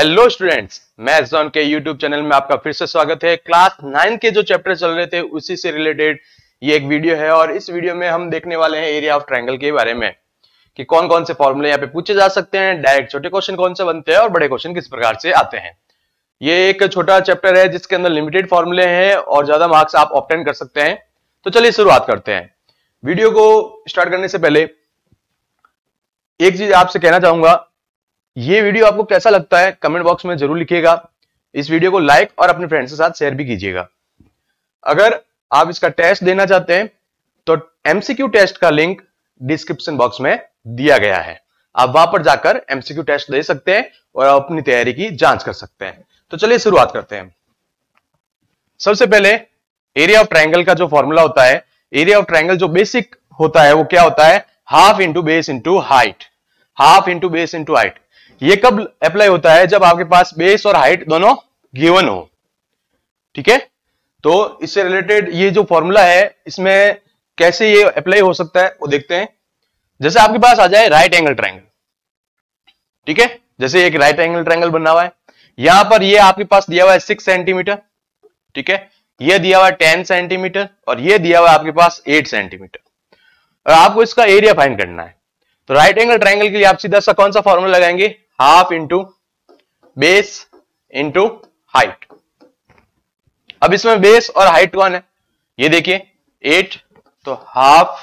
Hello students, maths zone के YouTube channel में आपका फिर से स्वागत है। क्लास 9 के जो चैप्टर चल रहे थे उसी से रिलेटेड ये एक वीडियो है और इस वीडियो में हम देखने वाले हैं एरिया ऑफ ट्रायंगल के बारे में कि कौन कौन से फॉर्मूले यहाँ पे पूछे जा सकते हैं, डायरेक्ट छोटे क्वेश्चन कौन से बनते हैं और बड़े क्वेश्चन किस प्रकार से आते हैं। ये एक छोटा चैप्टर है जिसके अंदर लिमिटेड फॉर्मूले हैं और ज्यादा मार्क्स आप ऑब्टेन कर सकते हैं। तो चलिए शुरुआत करते हैं। वीडियो को स्टार्ट करने से पहले एक चीज आपसे कहना चाहूंगा, ये वीडियो आपको कैसा लगता है कमेंट बॉक्स में जरूर लिखिएगा। इस वीडियो को लाइक और अपने फ्रेंड्स के साथ शेयर भी कीजिएगा। अगर आप इसका टेस्ट देना चाहते हैं तो एमसीक्यू टेस्ट का लिंक डिस्क्रिप्शन बॉक्स में दिया गया है, आप वहां पर जाकर एमसीक्यू टेस्ट दे सकते हैं और अपनी तैयारी की जांच कर सकते हैं। तो चलिए शुरुआत करते हैं। सबसे पहले एरिया ऑफ ट्रायंगल का जो फॉर्मूला होता है, एरिया ऑफ ट्रायंगल जो बेसिक होता है वो क्या होता है, half into base into height. Half into base into height ये कब अप्लाई होता है, जब आपके पास बेस और हाइट दोनों गिवन हो। ठीक है, तो इससे रिलेटेड ये जो फॉर्मूला है इसमें कैसे ये अप्लाई हो सकता है वो देखते हैं। जैसे आपके पास आ जाए राइट एंगल ट्रायंगल, ठीक है, जैसे एक राइट एंगल ट्रायंगल बना हुआ है, यहां पर ये आपके पास दिया हुआ है 6 सेंटीमीटर, ठीक है, ये दिया हुआ है 10 सेंटीमीटर और ये दिया हुआ है आपके पास 8 सेंटीमीटर और आपको इसका एरिया फाइंड करना है। तो राइट एंगल ट्रायंगल के लिए आप सीधा सा कौन सा फॉर्मूला लगाएंगे, half into base into height. अब इसमें बेस और हाइट कौन है, ये देखिए 8, तो हाफ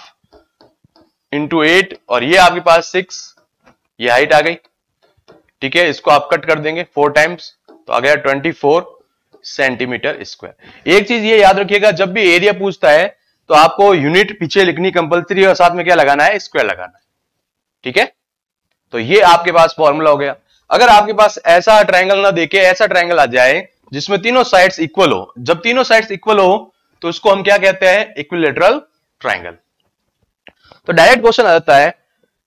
इंटू 8 और ये आपके पास 6, ये हाइट आ गई। ठीक है, इसको आप कट कर देंगे 4 टाइम्स तो आ गया 24 सेंटीमीटर स्क्वायर। एक चीज ये याद रखिएगा, जब भी एरिया पूछता है तो आपको यूनिट पीछे लिखनी कंपलसरी और साथ में क्या लगाना है, स्क्वायर लगाना है। ठीक है, तो ये आपके पास फॉर्मूला हो गया। अगर आपके पास ऐसा ट्रायंगल ना देके ऐसा ट्रायंगल आ जाए जिसमें तीनों साइड्स इक्वल हो, जब तीनों साइड्स इक्वल हो तो उसको हम क्या कहते हैं, इक्विलैटरल ट्रायंगल। तो डायरेक्ट क्वेश्चन आ जाता है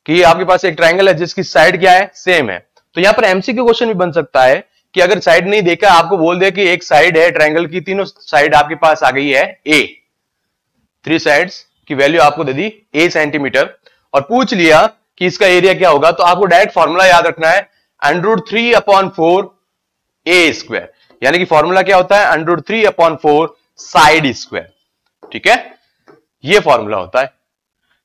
कि आपके पास एक ट्रायंगल है जिसकी साइड क्या है, सेम है। तो यहां पर एमसीक्यू क्वेश्चन भी बन सकता है कि अगर साइड नहीं देखा, आपको बोल दे कि एक साइड है ट्रायंगल की, तीनों साइड आपके पास आ गई है ए, 3 साइड्स की वैल्यू आपको दे दी ए सेंटीमीटर और पूछ लिया कि इसका एरिया क्या होगा, तो आपको डायरेक्ट फॉर्मूला याद रखना है √3/4 ए स्क्वायर, यानी कि फॉर्मूला क्या होता है, √3/4 साइड स्क्वायर। ठीक है, ये फॉर्मूला होता है।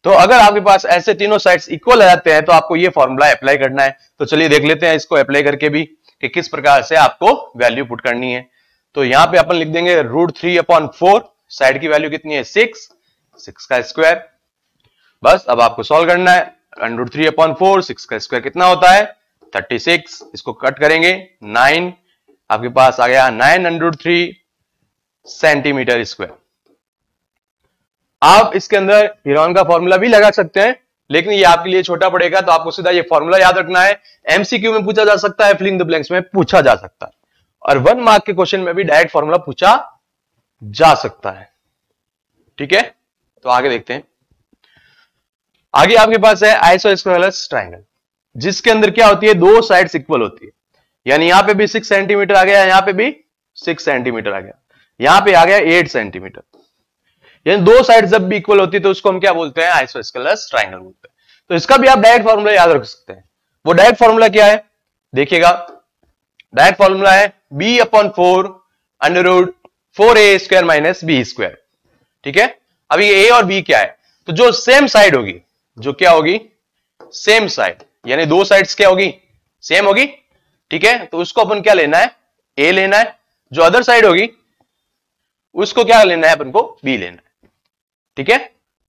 तो अगर आपके पास ऐसे तीनों साइड्स इक्वल आ जाते हैं तो आपको ये फॉर्मूला अप्लाई करना है। तो चलिए देख लेते हैं इसको अप्लाई करके भी कि किस प्रकार से आपको वैल्यू पुट करनी है। तो यहां पे अपन लिख देंगे √3/4, साइड की वैल्यू कितनी है 6 का स्क्वायर। बस अब आपको सॉल्व करना है, √3/4 6 का स्क्वायर कितना होता है 36, इसको कट करेंगे 9, आपके पास आ गया 9√3 सेंटीमीटर स्क्वायर। आप इसके अंदर हेरोन का फॉर्मूला भी लगा सकते हैं, लेकिन ये आपके लिए छोटा पड़ेगा, तो आपको सीधा ये फॉर्मूला याद रखना है। एमसीक्यू में पूछा जा सकता है, फिलिंग द ब्लैंक्स में पूछा जा सकता है और 1 मार्क के क्वेश्चन में भी डायरेक्ट फॉर्मूला पूछा जा सकता है। ठीक है, तो आगे देखते हैं। आगे आपके पास है आइसोस्केलेस ट्रायंगल, जिसके अंदर क्या होती है, 2 साइड्स इक्वल होती है, यानी यहां पे भी 6 सेंटीमीटर आ गया, यहां पे भी 6 सेंटीमीटर आ गया, यहां पे आ गया 8 सेंटीमीटर। यानी 2 साइड जब भी इक्वल होती है तो उसको हम क्या बोलते हैं, आइसोस्केलेस ट्रायंगल बोलते हैं। तो इसका भी आप डायरेक्ट फॉर्मूला याद रख सकते हैं। वो डायरेक्ट फॉर्मूला क्या है, देखिएगा, डायरेक्ट फॉर्मूला है b/4 √4a² - b²। ठीक है, अभी a और b क्या है, तो जो सेम साइड होगी, जो क्या होगी, सेम साइड, यानी 2 साइड्स क्या होगी, सेम होगी। ठीक है, तो उसको अपन क्या लेना है, a लेना है। जो अदर साइड होगी उसको क्या लेना है, अपन को b लेना है। ठीक है,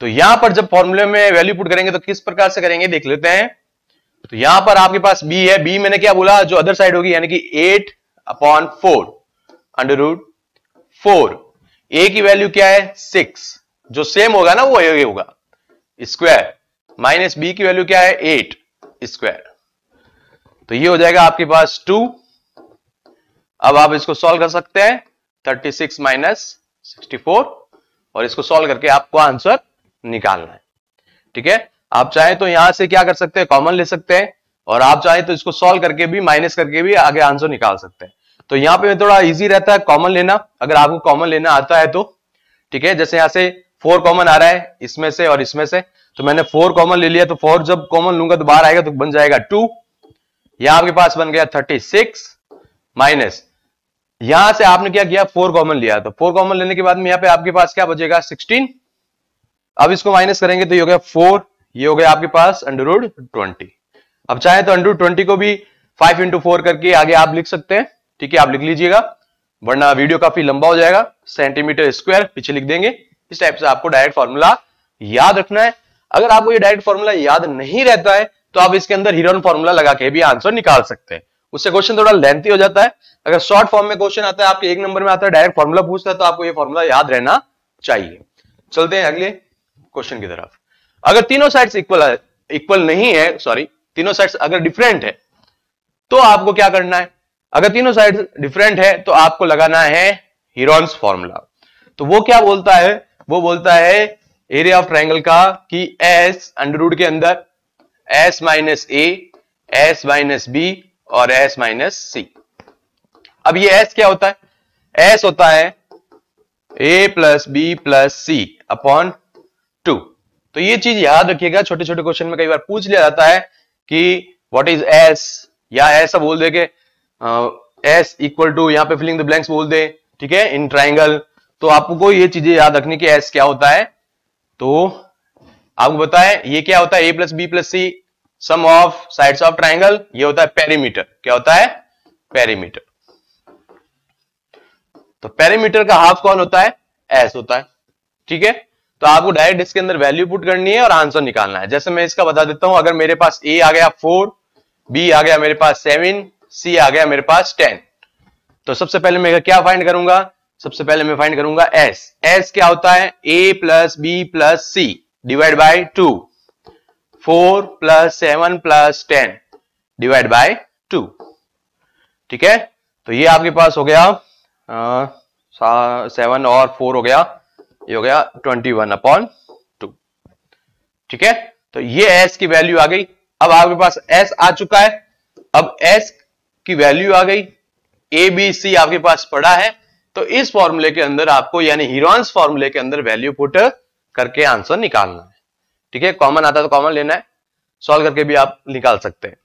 तो यहां पर जब फॉर्मूले में वैल्यू पुट करेंगे तो किस प्रकार से करेंगे देख लेते हैं। तो यहां पर आपके पास b है, b मैंने क्या बोला, जो अदर साइड होगी, यानी कि 8/4 √4, a की वैल्यू क्या है 6, जो सेम होगा ना वो ये होगा स्क्वायर, माइनस b की वैल्यू क्या है 8 स्क्वायर, तो ये हो जाएगा आपके पास 2। अब आप इसको सॉल्व कर सकते हैं, 36 - 64 और इसको सॉल्व करके आपको आंसर निकालना है। ठीक है, आप चाहे तो यहां से क्या कर सकते हैं, कॉमन ले सकते हैं और आप चाहे तो इसको सॉल्व करके भी माइनस करके भी आगे आंसर निकाल सकते हैं। तो यहां पे थोड़ा इजी रहता है कॉमन लेना, अगर आपको कॉमन लेना आता है तो। ठीक है, जैसे यहां से 4 कॉमन आ रहा है इसमें से और इसमें से, तो मैंने 4 कॉमन ले लिया, तो 4 जब कॉमन लूंगा तो बाहर आएगा तो बन जाएगा 2, यहां आपके पास बन गया 36 माइनस यहां से आपने क्या किया 4 कॉमन लिया, तो 4 कॉमन लेने के बाद में यहाँ पे आपके पास क्या बचेगा 16। अब इसको माइनस करेंगे तो ये हो गया 4, ये हो गया आपके पास √20। अब चाहे तो √20 को भी 5 × 4 करके आगे आप लिख सकते हैं, ठीक है, आप लिख लीजिएगा, वरना वीडियो काफी लंबा हो जाएगा। सेंटीमीटर स्क्वायर पीछे लिख देंगे। इस टाइप से आपको डायरेक्ट फॉर्मूला याद रखना है। अगर आपको ये डायरेक्ट फॉर्मूला याद नहीं रहता है तो आप इसके अंदर हीरोन फॉर्मूला लगा के भी आंसर निकाल सकते हैं, उससे क्वेश्चन थोड़ा लेंथी हो जाता है। अगर शॉर्ट फॉर्म में क्वेश्चन आता है, आपके 1 नंबर में आता है, डायरेक्ट फॉर्मूला पूछता है, तो आपको ये फॉर्मूला याद रहना चाहिए। चलते हैं अगले क्वेश्चन की तरफ। अगर तीनों साइड्स इक्वल नहीं है, सॉरी, तीनों साइड्स अगर डिफरेंट है तो आपको क्या करना है? अगर तीनों साइड्स डिफरेंट है तो आपको लगाना है हीरोन्स फॉर्मूला। तो वो क्या बोलता है? वो बोलता है एरिया ऑफ ट्रायंगल का कि एस अंडर रूट के अंदर s माइनस ए, s माइनस बी और s माइनस सी। अब ये s क्या होता है? s होता है a plus b plus c upon 2। तो ये चीज याद रखिएगा, छोटे छोटे क्वेश्चन में कई बार पूछ लिया जाता है कि व्हाट इज s, या ऐसा बोल दे के s इक्वल टू, यहां पे फिलिंग द ब्लैंक्स बोल दे, ठीक है, इन ट्राइंगल। तो आपको ये चीजें याद रखनी कि s क्या होता है। तो आपको बताएं ये क्या होता है, a plus b plus c sum of sides of triangle, ये होता है पेरीमीटर। क्या होता है? पेरीमीटर। तो पेरीमीटर का हाफ कौन होता है? s होता है, ठीक है। तो आपको डायरेक्ट इसके अंदर वैल्यू पुट करनी है और आंसर निकालना है। जैसे मैं इसका बता देता हूं, अगर मेरे पास a आ गया 4, b आ गया मेरे पास 7, c आ गया मेरे पास 10, तो सबसे पहले मैं क्या फाइंड करूंगा? सबसे पहले मैं फाइंड करूंगा s। s क्या होता है? a plus b plus c divide by 2, 4 plus 7 plus 10 divide by 2, ठीक है। तो ये आपके पास हो गया 7 और 4 हो गया, ये हो गया 21/2, ठीक है। तो ये s की वैल्यू आ गई। अब आपके पास s आ चुका है, अब s की वैल्यू आ गई, a b c आपके पास पड़ा है। तो इस फॉर्मूले के अंदर आपको, यानी हीरोन्स फॉर्मूले के अंदर वैल्यू पुट करके आंसर निकालना है, ठीक है। कॉमन आता है तो कॉमन लेना है, सॉल्व करके भी आप निकाल सकते हैं।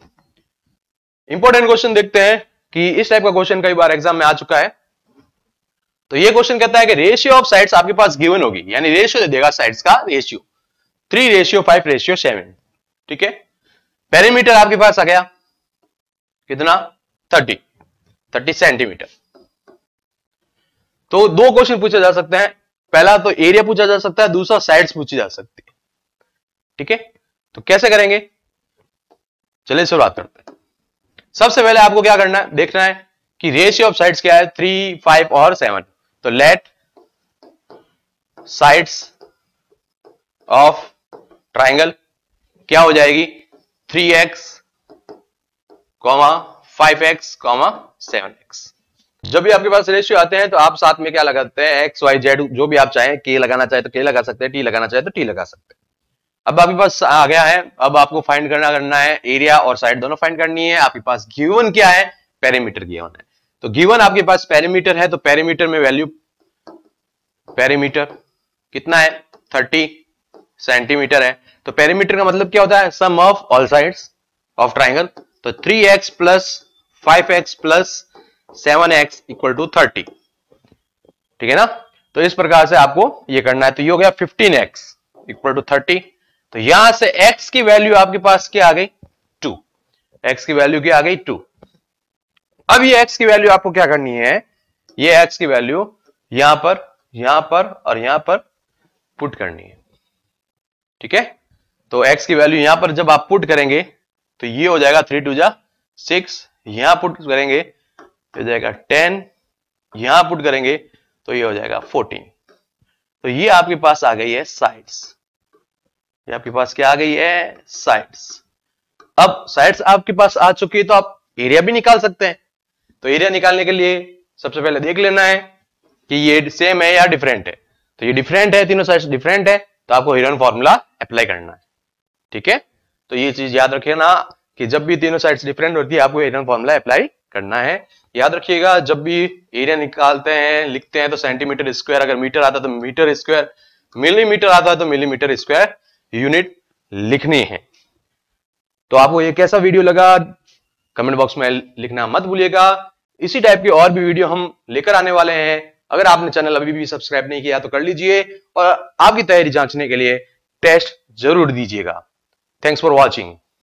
इंपॉर्टेंट क्वेश्चन देखते हैं कि इस टाइप का क्वेश्चन कई बार एग्जाम में आ चुका है। तो ये क्वेश्चन कहता है कि रेशियो ऑफ साइड्स आपके पास गिवन होगी, यानी रेशियो दे देगा साइड्स का, रेशियो 3:5:7, ठीक है। पेरीमीटर आपके पास आ गया कितना? 30 सेंटीमीटर। तो दो क्वेश्चन पूछे जा सकते हैं, पहला तो एरिया पूछा जा सकता है, दूसरा साइड्स पूछी जा सकती है, ठीक है। तो कैसे करेंगे? चलिए शुरुआत करते हैं। सबसे पहले आपको क्या करना है, देखना है कि रेशियो ऑफ साइड्स क्या है, 3, 5 और 7। तो लेट साइड्स ऑफ ट्राइंगल क्या हो जाएगी? 3x, 5x, 7x। जब भी आपके पास रेशियो आते हैं तो आप साथ में क्या लगाते हैं? x, y, z, जो भी आप चाहें, k लगाना चाहे तो k लगा सकते हैं, t लगाना चाहे तो t लगा सकते हैं। अब आपके पास आ गया है, अब आपको फाइंड करना है, एरिया और साइड दोनों फाइंड करनी है। आपके पास गिवन क्या है? पेरीमीटर गिवन है। तो गिवन आपके पास पेरीमीटर है, तो पेरीमीटर में वैल्यू, पेरीमीटर कितना है? 30 सेंटीमीटर है। तो पेरीमीटर का मतलब क्या होता है? Sum of all sides of triangle. तो 3x plus 5x plus 7x equal to 30, ठीक है ना। तो इस प्रकार से आपको ये करना है। तो ये हो गया 15x इक्वल टू 30। तो यहां से x की वैल्यू आपके पास क्या आ गई? 2। x की वैल्यू क्या आ गई? 2। अब ये x की वैल्यू आपको क्या करनी है? ये x की वैल्यू यहां पर और यहां पर पुट करनी है, ठीक है। तो x की वैल्यू यहां पर जब आप पुट करेंगे तो ये हो जाएगा 3 2 6, यहां पुट करेंगे तो हो जाएगा 10, यहां पुट करेंगे तो ये हो जाएगा 14। तो ये आपके पास आ गई है साइड्स, ये आपके पास क्या आ गई है? साइड्स। अब साइड्स आपके पास आ चुकी है तो आप एरिया भी निकाल सकते हैं। तो एरिया निकालने के लिए सबसे पहले देख लेना है कि ये सेम है या डिफरेंट है। तो ये डिफरेंट है, तीनों साइड्स डिफरेंट है, तो आपको हीरोन फॉर्मूला अप्लाई करना है, ठीक है। तो ये चीज याद रखिए ना कि जब भी तीनों साइड्स डिफरेंट होती है आपको हीरोन फॉर्मूला अप्लाई करना है। याद रखिएगा, जब भी एरिया निकालते हैं, लिखते हैं तो सेंटीमीटर स्क्वायर, अगर मीटर आता है तो मीटर स्क्वायर, मिलीमीटर आता है तो मिलीमीटर स्क्वायर यूनिट लिखनी है। तो आपको ये कैसा वीडियो लगा कमेंट बॉक्स में लिखना मत भूलिएगा। इसी टाइप के और भी वीडियो हम लेकर आने वाले हैं। अगर आपने चैनल अभी भी सब्सक्राइब नहीं किया तो कर लीजिए और आपकी तैयारी जांचने के लिए टेस्ट जरूर दीजिएगा। Thanks for watching.